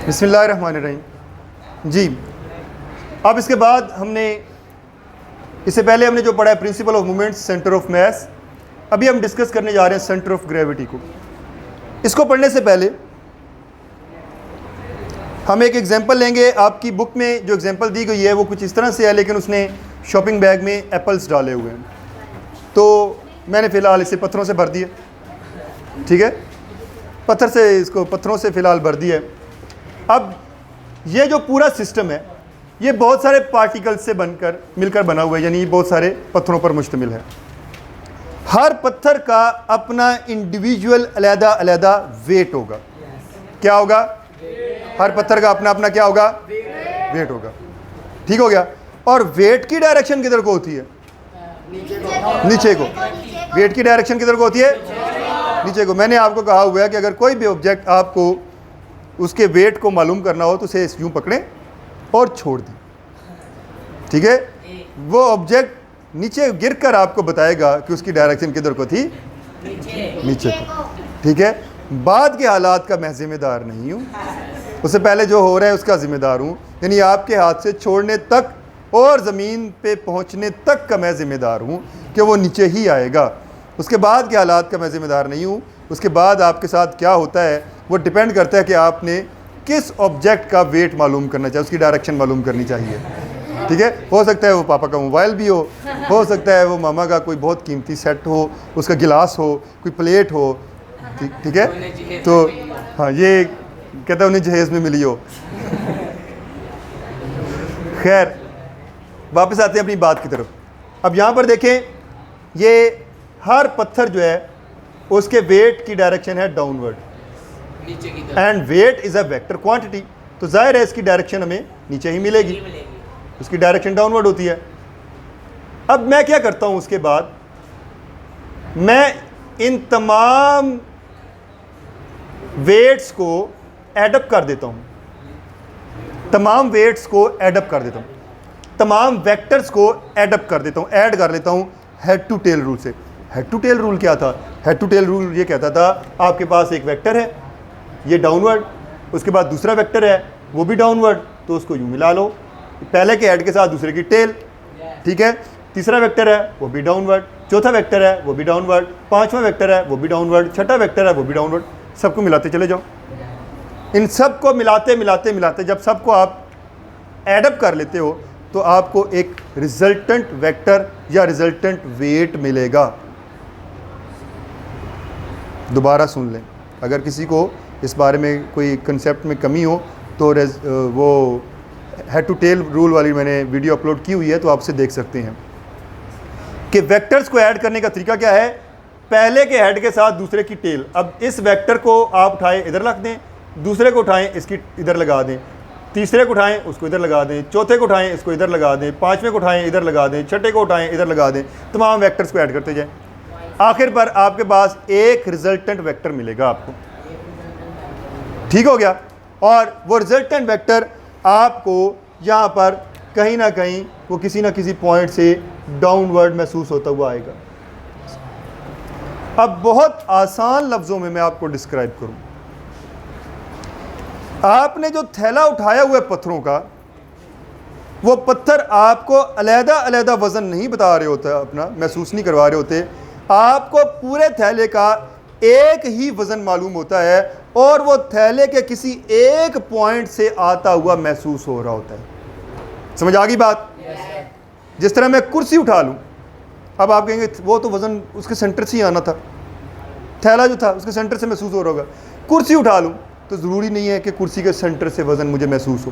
बिस्मिल्लाहिर्रहमानिर्रहीम। जी, अब इसके बाद इससे पहले हमने जो पढ़ा है principle of movement, centre of mass. अभी हम डिस्कस करने जा रहे हैं सेंटर ऑफ ग्रेविटी को। इसको पढ़ने से पहले हम एक एग्जांपल लेंगे। आपकी बुक में जो एग्जांपल दी गई है वो कुछ इस तरह से है, लेकिन उसने शॉपिंग बैग में एप्पल्स डाले हुए हैं, तो मैंने फ़िलहाल इसे पत्थरों से भर दिया। ठीक है, पत्थरों से फ़िलहाल भर दिया है। अब ये जो पूरा सिस्टम है ये बहुत सारे पार्टिकल्स से मिलकर बना हुआ है, यानी बहुत सारे पत्थरों पर मुश्तमिल है। हर पत्थर का अपना इंडिविजुअल अलग-अलग वेट होगा। क्या होगा? हर पत्थर का अपना अपना क्या होगा? वेट होगा। ठीक हो गया। और वेट की डायरेक्शन किधर को होती है? नीचे को। वेट की डायरेक्शन किधर को होती है? नीचे को। मैंने आपको कहा हुआ है कि अगर कोई भी ऑब्जेक्ट आपको उसके वेट को मालूम करना हो तो उसे यूं पकड़ें और छोड़ दें। ठीक है, वो ऑब्जेक्ट नीचे गिरकर आपको बताएगा कि उसकी डायरेक्शन किधर को थी? नीचे को। ठीक है, बाद के हालात का मैं जिम्मेदार नहीं हूँ, उससे पहले जो हो रहा है उसका जिम्मेदार हूँ। यानी आपके हाथ से छोड़ने तक और ज़मीन पे पहुँचने तक का मैं जिम्मेदार हूँ कि वो नीचे ही आएगा। उसके बाद के हालात का मैं जिम्मेदार नहीं हूँ। उसके बाद आपके साथ क्या होता है वो डिपेंड करता है कि आपने किस ऑब्जेक्ट का वेट मालूम करना चाहिए, उसकी डायरेक्शन मालूम करनी चाहिए। ठीक है, हो सकता है वो पापा का मोबाइल भी हो सकता है वो मामा का कोई बहुत कीमती सेट हो, उसका गिलास हो, कोई प्लेट हो। ठीक है, तो हाँ, ये कहता है उन्हें जहेज़ में मिली हो। खैर, वापस आते हैं अपनी बात की तरफ। अब यहाँ पर देखें, ये हर पत्थर जो है उसके वेट की डायरेक्शन है downward, and weight is a vector quantity, तो जाहिर है इसकी डायरेक्शन हमें नीचे ही मिलेगी, उसकी डायरेक्शन डाउनवर्ड होती है। अब मैं क्या करता हूँ, उसके बाद मैं इन तमाम वेट्स को एडअप कर देता हूँ, तमाम वेट्स को एडअप कर देता हूँ, तमाम वेक्टर्स को एडअप कर देता हूँ, ऐड कर लेता हूँ हेड टू टेल रूल से। हेड टू टेल रूल क्या था? हेड टू टेल रूल ये कहता था आपके पास एक वेक्टर है, ये डाउनवर्ड, उसके बाद दूसरा वेक्टर है वो भी डाउनवर्ड, तो उसको यूँ मिला लो, पहले के हेड के साथ दूसरे की टेल। ठीक है, तीसरा वेक्टर है वो भी डाउनवर्ड, चौथा वेक्टर है वो भी डाउनवर्ड, पांचवा वेक्टर है वो भी डाउनवर्ड, छठा वेक्टर है वो भी डाउनवर्ड। सबको मिलाते चले जाओ। इन सब को मिलाते मिलाते मिलाते जब सबको आप एडअप कर लेते हो तो आपको एक रिजल्टेंट वेक्टर या रिजल्टेंट वेट मिलेगा। दोबारा सुन लें, अगर किसी को इस बारे में कोई कंसेप्ट में कमी हो तो वो हेड टू टेल रूल वाली मैंने वीडियो अपलोड की हुई है, तो आप उसे देख सकते हैं कि वेक्टर्स को ऐड करने का तरीका क्या है। पहले के हेड के साथ दूसरे की टेल। अब इस वेक्टर को आप उठाएं इधर रख दें, दूसरे को उठाएं इसकी इधर लगा दें, तीसरे को उठाएं उसको इधर लगा दें, चौथे को उठाएं इसको इधर लगा दें, पांचवें को उठाएं इधर लगा दें, छठे को उठाएं इधर लगा दें, तमाम वेक्टर्स को ऐड करते जाएं। आखिर पर आपके पास एक रिजल्टेंट वेक्टर मिलेगा आपको। ठीक हो गया। और वो रिजल्टेंट वेक्टर आपको यहाँ पर कहीं ना कहीं वो किसी ना किसी पॉइंट से डाउनवर्ड महसूस होता हुआ आएगा। अब बहुत आसान लफ्ज़ों में मैं आपको डिस्क्राइब करूँ, आपने जो थैला उठाया हुआ है पत्थरों का, वो पत्थर आपको अलग-अलग वज़न नहीं बता रहे होते, अपना महसूस नहीं करवा रहे होते, आपको पूरे थैले का एक ही वज़न मालूम होता है और वो थैले के किसी एक पॉइंट से आता हुआ महसूस हो रहा होता है। समझ आ गई बात? जिस तरह मैं कुर्सी उठा लूँ, अब आप कहेंगे वो तो वज़न उसके सेंटर से ही आना था, थैला जो था उसके सेंटर से महसूस हो रहा होगा। कुर्सी उठा लूँ तो ज़रूरी नहीं है कि कुर्सी के सेंटर से वज़न मुझे महसूस हो।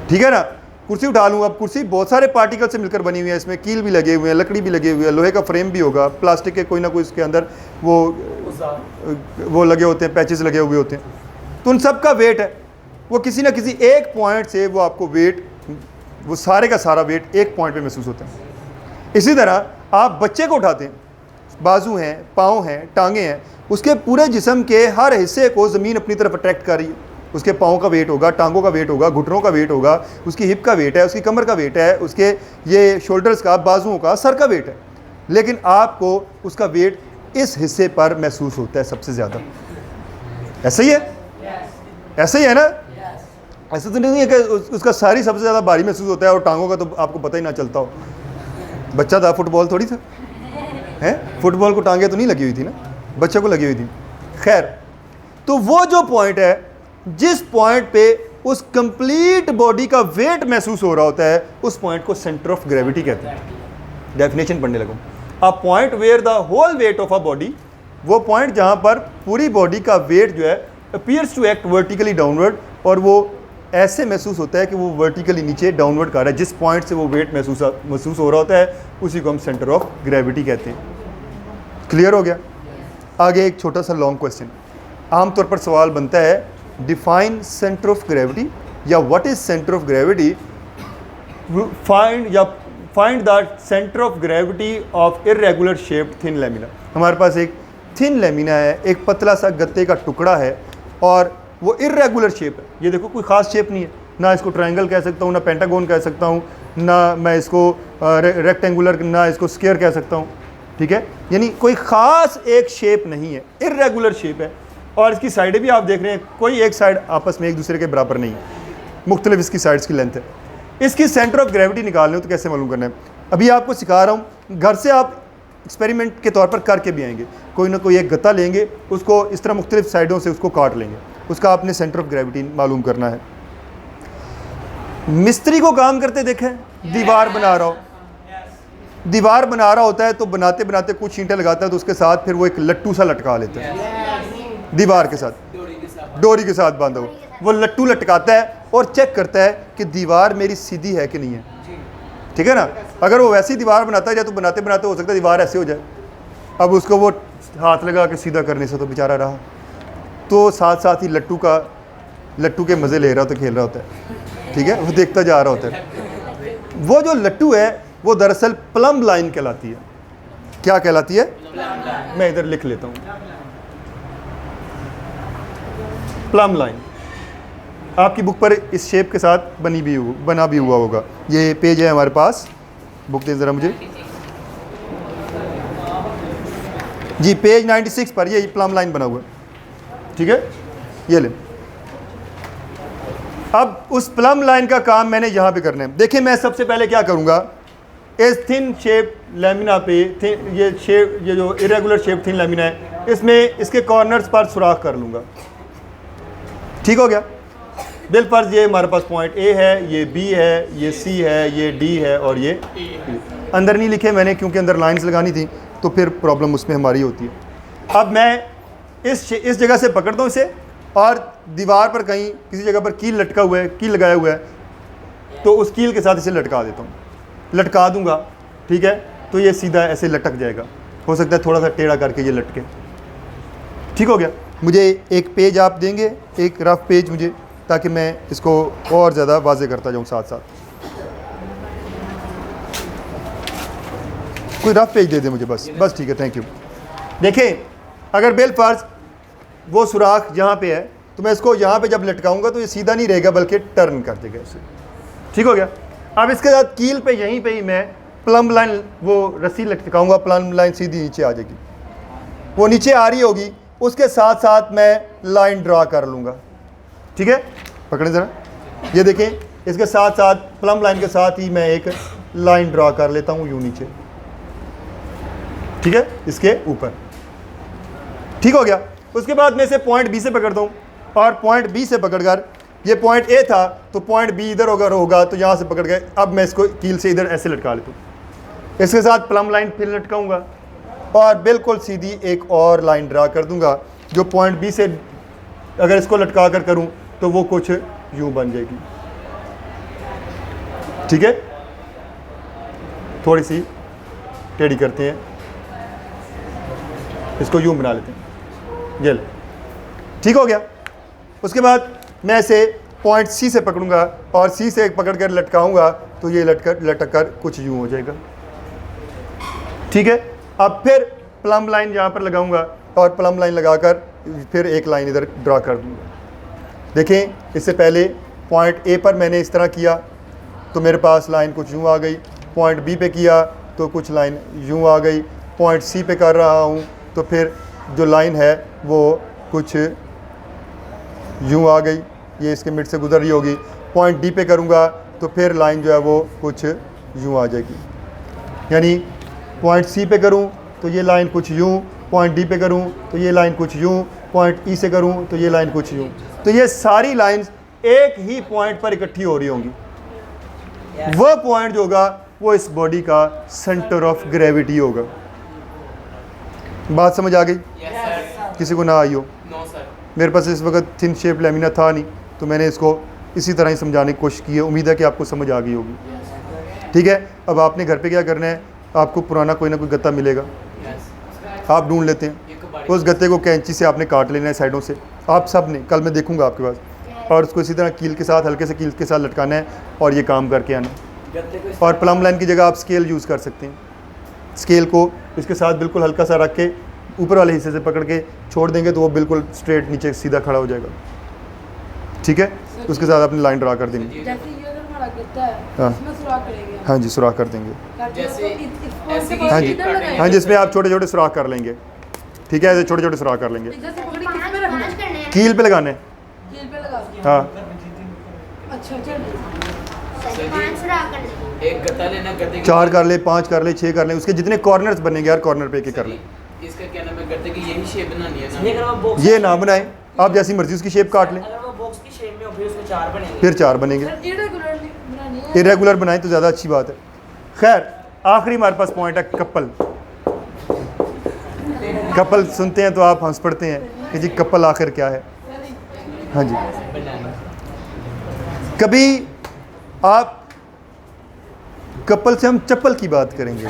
ठीक है ना, कुर्सी उठा लूँ, अब कुर्सी बहुत सारे पार्टिकल से मिलकर बनी हुई है, इसमें कील भी लगे हुए हैं, लकड़ी भी लगे हुए हैं, लोहे का फ्रेम भी होगा, प्लास्टिक के कोई ना कोई इसके अंदर वो लगे होते हैं, पैचेस लगे हुए होते हैं, तो उन सब का वेट है वो किसी ना किसी एक पॉइंट से वो आपको वेट, वो सारे का सारा वेट एक पॉइंट पे महसूस होता है। इसी तरह आप बच्चे को उठाते हैं, बाजू हैं, पाँव हैं, टांगे हैं, उसके पूरे जिस्म के हर हिस्से को ज़मीन अपनी तरफ अट्रैक्ट कर रही है। उसके पाँव का वेट होगा, टांगों का वेट होगा, घुटनों का वेट होगा, उसकी हिप का वेट है, उसकी कमर का वेट है, उसके ये शोल्डर्स का, बाजुओं का, सर का वेट है, लेकिन आपको उसका वेट इस हिस्से पर महसूस होता है सबसे ज़्यादा। ऐसा ही है? ऐसे ही है ना? ऐसा तो नहीं है कि उसका सारी सबसे ज़्यादा भारी महसूस होता है और टांगों का तो आपको पता ही ना चलता हो। बच्चा था, फुटबॉल थोड़ी था, हैं? फुटबॉल को टांगे तो नहीं लगी हुई थी ना, बच्चे को लगी हुई थी। खैर, तो वो जो पॉइंट है, जिस पॉइंट पे उस कंप्लीट बॉडी का वेट महसूस हो रहा होता है, उस पॉइंट को सेंटर ऑफ ग्रेविटी कहते हैं। डेफिनेशन पढ़ने लगूँ। A point where the whole weight of a body, वो पॉइंट जहाँ पर पूरी बॉडी का वेट जो है appears to act vertically downward, और वो ऐसे महसूस होता है कि वो वर्टिकली नीचे डाउनवर्ड कर रहा है। जिस पॉइंट से वो वेट महसूस हो रहा होता है उसी को हम सेंटर ऑफ ग्रेविटी कहते हैं। क्लियर हो गया? आगे एक छोटा सा लॉन्ग क्वेश्चन। आमतौर पर सवाल बनता है, डिफाइन सेंटर ऑफ ग्रेविटी, या what is centre of gravity, find the centre of gravity of irregular shaped thin lamina. हमारे पास एक थिन लेमिना है, एक पतला सा गत्ते का टुकड़ा है और वो इरेगुलर शेप है। ये देखो, कोई ख़ास शेप नहीं है, ना इसको ट्रायंगल कह सकता हूँ, ना पेंटागोन कह सकता हूँ, ना मैं इसको रेक्टेंगुलर, ना इसको स्क्वायर कह सकता हूँ। ठीक है, यानी कोई ख़ास एक शेप नहीं है, इरेगुलर शेप है। और इसकी साइडें भी आप देख रहे हैं, कोई एक साइड आपस में एक दूसरे के बराबर नहीं है, मुख्तलिफ इसकी साइड्स की लेंथ है। इसकी सेंटर ऑफ ग्रेविटी निकालनी हो तो कैसे मालूम करना है, अभी आपको सिखा रहा हूँ। घर से आप एक्सपेरिमेंट के तौर पर करके भी आएंगे। कोई ना कोई एक गत्ता लेंगे, उसको इस तरह मुख्तलिफ साइडों से उसको काट लेंगे, उसका आपने सेंटर ऑफ ग्रेविटी मालूम करना है। मिस्त्री को काम करते देखें, दीवार बना रहा हो, दीवार बना रहा होता है तो बनाते बनाते कुछ ईंटें लगाता है, तो उसके साथ फिर वो एक लट्टू सा लटका लेता है दीवार के साथ, डोरी के साथ बांधा हो। वो लट्टू लटकाता है और चेक करता है कि दीवार मेरी सीधी है कि नहीं है। ठीक है ना? अगर वो वैसी दीवार बनाता है, या तो बनाते बनाते हो सकता है दीवार ऐसे हो जाए। अब उसको वो हाथ लगा के सीधा करने से तो बेचारा रहा, तो साथ साथ ही लट्टू के मज़े ले रहा होता है, खेल रहा होता है। ठीक है, वो देखता जा रहा होता है। वो जो लट्टू है वो दरअसल प्लम लाइन कहलाती है। क्या कहलाती है? मैं इधर लिख लेता हूँ, प्लम लाइन। आपकी बुक पर इस शेप के साथ बना भी हुआ होगा। ये पेज है हमारे पास, बुक दें ज़रा मुझे जी, पेज 96 पर ये प्लम लाइन बना हुआ है। ठीक है, ये ले। अब उस प्लम लाइन का काम मैंने यहाँ पे करना है। देखिए, मैं सबसे पहले क्या करूँगा, इस थिन शेप लेमिना पे ये जो इरेगुलर शेप थिन लेमिना है, इसमें इसके कॉर्नर्स पर सुराख कर लूँगा। ठीक हो गया? बिलफर्ज ये हमारे पास पॉइंट ए है, ये बी है, ये सी है, ये डी है और ये अंदर नहीं लिखे मैंने क्योंकि अंदर लाइंस लगानी थी, तो फिर प्रॉब्लम उसमें हमारी होती है। अब मैं इस जगह से पकड़ता हूँ इसे, और दीवार पर कहीं किसी जगह पर कील लटका हुआ है, कील लगाया हुआ है, तो उस कील के साथ इसे लटका देता हूँ, लटका दूंगा। ठीक है, तो ये सीधा ऐसे लटक जाएगा। हो सकता है थोड़ा सा टेढ़ा करके ये लटके। ठीक हो गया? मुझे एक पेज आप देंगे, एक रफ पेज मुझे, ताकि मैं इसको और ज़्यादा वाज़े करता जाऊँ साथ साथ। कोई रफ पेज दे दे मुझे, बस ठीक है, थैंक यू। देखें, अगर बिलफर्ज वो सुराख यहाँ पे है, तो मैं इसको यहाँ पे जब लटकाऊंगा तो ये सीधा नहीं रहेगा बल्कि टर्न कर देगा इसे। ठीक हो गया? अब इसके साथ कील पे यहीं पे ही मैं प्लम लाइन वो रस्सी लटकाऊंगा, प्लम लाइन सीधी नीचे आ जाएगी। वो नीचे आ रही होगी, उसके साथ साथ मैं लाइन ड्रा कर लूँगा। ठीक है, पकड़ें ज़रा, ये देखें, इसके साथ साथ प्लम लाइन के साथ ही मैं एक लाइन ड्रा कर लेता हूँ यूँ नीचे। ठीक है, इसके ऊपर। ठीक हो गया? उसके बाद मैं इसे पॉइंट बी से पकड़ता हूँ, और पॉइंट बी से पकड़कर, ये पॉइंट ए था तो पॉइंट बी इधर होगा तो यहाँ से पकड़ के अब मैं इसको कील से इधर ऐसे लटका लेता हूँ। इसके साथ प्लम लाइन फिर लटकाऊंगा और बिल्कुल सीधी एक और लाइन ड्रा कर दूंगा, जो पॉइंट बी से अगर इसको लटका कर करूँ तो वो कुछ यूँ बन जाएगी। ठीक है, थोड़ी सी टेढ़ी करते हैं, इसको यूँ बना लेते हैं, ये। ठीक हो गया? उसके बाद मैं इसे पॉइंट सी से पकड़ूंगा और सी से पकड़ कर लटकाऊंगा तो ये लटक कर कुछ यूँ हो जाएगा। ठीक है, अब फिर प्लम लाइन यहाँ पर लगाऊंगा और प्लम लाइन लगाकर फिर एक लाइन इधर ड्रा कर दूंगा। देखें, इससे पहले पॉइंट ए पर मैंने इस तरह किया तो मेरे पास लाइन कुछ यूँ आ गई, पॉइंट बी पे किया तो कुछ लाइन यूँ आ गई, पॉइंट सी पे कर रहा हूँ तो फिर जो लाइन है वो कुछ यूँ आ गई, ये इसके मिड से गुजर रही होगी। पॉइंट डी पे करूँगा तो फिर लाइन जो है वो कुछ यूँ आ जाएगी। यानी पॉइंट सी पे करूँ तो ये लाइन कुछ यूँ, पॉइंट डी पे करूँ तो ये लाइन कुछ यूँ, पॉइंट ई से करूँ तो ये लाइन कुछ यूँ। तो ये सारी लाइंस एक ही पॉइंट पर इकट्ठी हो रही होंगी। वह पॉइंट जो होगा वो इस बॉडी का सेंटर ऑफ ग्रेविटी होगा। बात समझ आ गई? किसी को ना आई हो? मेरे पास इस वक्त थिन शेप लैमिना था नहीं, तो मैंने इसको इसी तरह ही समझाने की कोशिश की है। उम्मीद है कि आपको समझ आ गई होगी। ठीक है, अब आपने घर पे क्या करना है, आपको पुराना कोई ना कोई गत्ता मिलेगा, आप ढूंढ लेते हैं, उस गत्ते को कैंची से आपने काट लेना है साइडों से। आप सब ने, कल मैं देखूंगा आपके पास, और उसको इसी तरह कील के साथ, हल्के से कील के साथ लटकाना है और ये काम करके आना है। और प्लम लाइन की जगह आप स्केल यूज़ कर सकते हैं। स्केल को इसके साथ बिल्कुल हल्का सा रख के ऊपर वाले हिस्से से पकड़ के छोड़ देंगे तो वो बिल्कुल स्ट्रेट नीचे सीधा खड़ा हो जाएगा। ठीक है, उसके साथ अपनी लाइन ड्रा कर देंगे। हाँ जी, सुराख कर देंगे। हाँ जी, हाँ जी, इसमें आप छोटे छोटे सुराख कर लेंगे। ठीक है, ऐसे छोटे छोटे सुराख कर लेंगे। कील पे लगाने। हाँ, एक गत्ता लेना, गत्ते 4 कर ले, 5 कर ले, 6 कर ले, उसके जितने कॉर्नर्स बनेंगे यार, कॉर्नर पे एक कर ले। इसका क्या नाम है, गत्ते की यही शेप बनानी है ना? ये ना बनाए, आप जैसी मर्जी उसकी शेप काट लें, अगर वो बॉक्स की शेप में हो फिर उसके 4 बनेंगे। फिर 4 बनेंगे। इरेगुलर बनाए तो ज़्यादा अच्छी बात है। खैर, आखिरी हमारे पास पॉइंट है कपल। कपल सुनते हैं तो आप हंस पड़ते हैं कि जी कपल आखिर क्या है। हाँ जी, कभी आप कपल से हम चप्पल की बात करेंगे,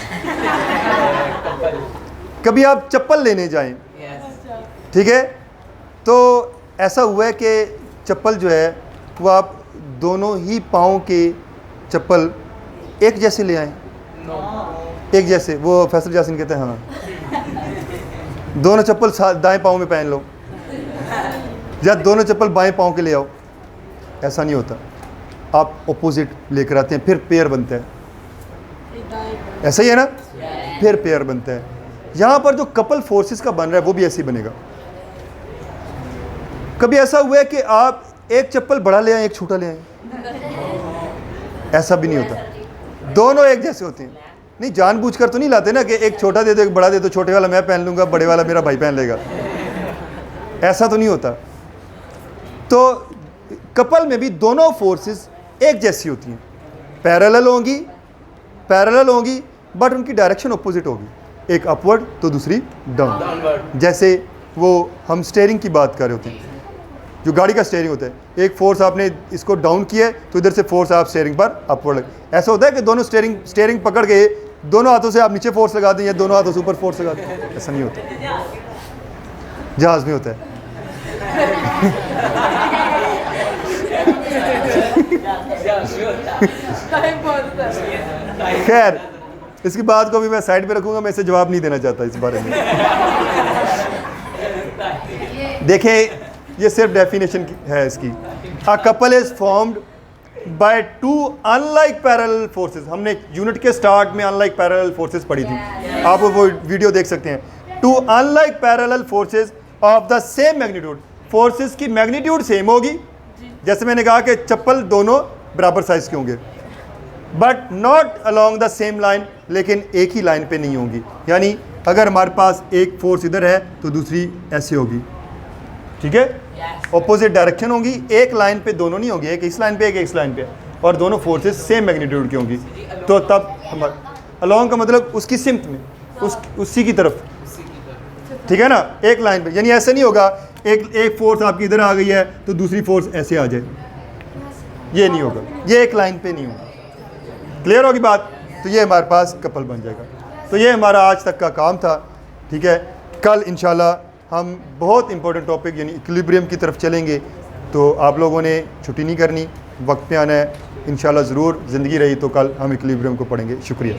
कभी आप चप्पल लेने जाएं, ठीक है, तो ऐसा हुआ है कि चप्पल जो है वो आप दोनों ही पाँव के चप्पल एक जैसे ले आए। एक जैसे, वो फैसल जासिन कहते हैं हाँ, दोनों चप्पल दाएं पाँव में पहन लो या दोनों चप्पल बाएं पाँव के ले आओ। ऐसा नहीं होता, आप ऑपोजिट लेकर आते हैं, फिर पेयर बनता है। ऐसा ही है ना, फिर पेयर बनता है। यहाँ पर जो कपल फोर्सेस का बन रहा है वो भी ऐसे ही बनेगा। कभी ऐसा हुआ है कि आप एक चप्पल बड़ा ले आए, एक छोटा ले आए? ऐसा भी नहीं होता, दोनों एक जैसे होते हैं। नहीं, जानबूझकर तो नहीं लाते ना कि एक छोटा दे दो एक बड़ा दे दो, छोटे वाला मैं पहन लूँगा, बड़े वाला मेरा भाई पहन लेगा। ऐसा तो नहीं होता। तो कपल में भी दोनों फोर्सेस एक जैसी होती हैं, पैरेलल होंगी, बट उनकी डायरेक्शन अपोजिट होगी। एक अपवर्ड तो दूसरी डाउन। जैसे वो हम स्टीयरिंग की बात कर रहे होते हैं, जो गाड़ी का स्टीयरिंग होता है, एक फोर्स आपने इसको डाउन किया है तो इधर से फोर्स आप स्टीयरिंग पर अपवर्ड। ऐसा होता है कि दोनों स्टीयरिंग पकड़ के दोनों हाथों से आप नीचे फोर्स लगा दें या दोनों हाथों से ऊपर फोर्स लगा दें, ऐसा नहीं होता। जहाज में होता है। खैर, इसकी बात को भी मैं साइड पे रखूंगा, मैं इसे जवाब नहीं देना चाहता इस बारे में। देखें, ये सिर्फ डेफिनेशन है इसकी। A couple is formed by 2 unlike parallel forces. हमने यूनिट के स्टार्ट में अनलाइक पैरेलल फोर्सेस पढ़ी थी, आप वो वीडियो देख सकते हैं। 2 unlike parallel forces of the same magnitude. Forces की मैग्नीट्यूड सेम होगी, जैसे मैंने कहा कि चप्पल दोनों बराबर साइज के होंगे, but not along the same line, लेकिन एक ही लाइन पे नहीं होंगी। यानी अगर हमारे पास एक फोर्स इधर है तो दूसरी ऐसे होगी, ठीक है, ऑपोजिट डायरेक्शन होंगी, एक लाइन पे दोनों नहीं होंगी, एक इस लाइन पे एक इस लाइन पे, और दोनों फोर्सेस सेम मैग्नीट्यूड की होंगी। तो तब अलॉन्ग का मतलब उसकी सिम्त में, उसी की तरफ, ठीक है ना, एक लाइन पे। यानी ऐसे नहीं होगा एक फोर्स आपकी इधर आ गई है तो दूसरी फोर्स ऐसे आ जाए, ये नहीं होगा, ये एक लाइन पे नहीं होगा। क्लियर होगी बात? तो ये हमारे पास कपल बन जाएगा। तो ये हमारा आज तक का काम था, ठीक है। कल इंशाल्लाह हम बहुत इंपॉर्टेंट टॉपिक यानी इक्विलिब्रियम की तरफ चलेंगे। तो आप लोगों ने छुट्टी नहीं करनी, वक्त पे आना है इंशाल्लाह ज़रूर। ज़िंदगी रही तो कल हम इक्विलिब्रियम को पढ़ेंगे। शुक्रिया।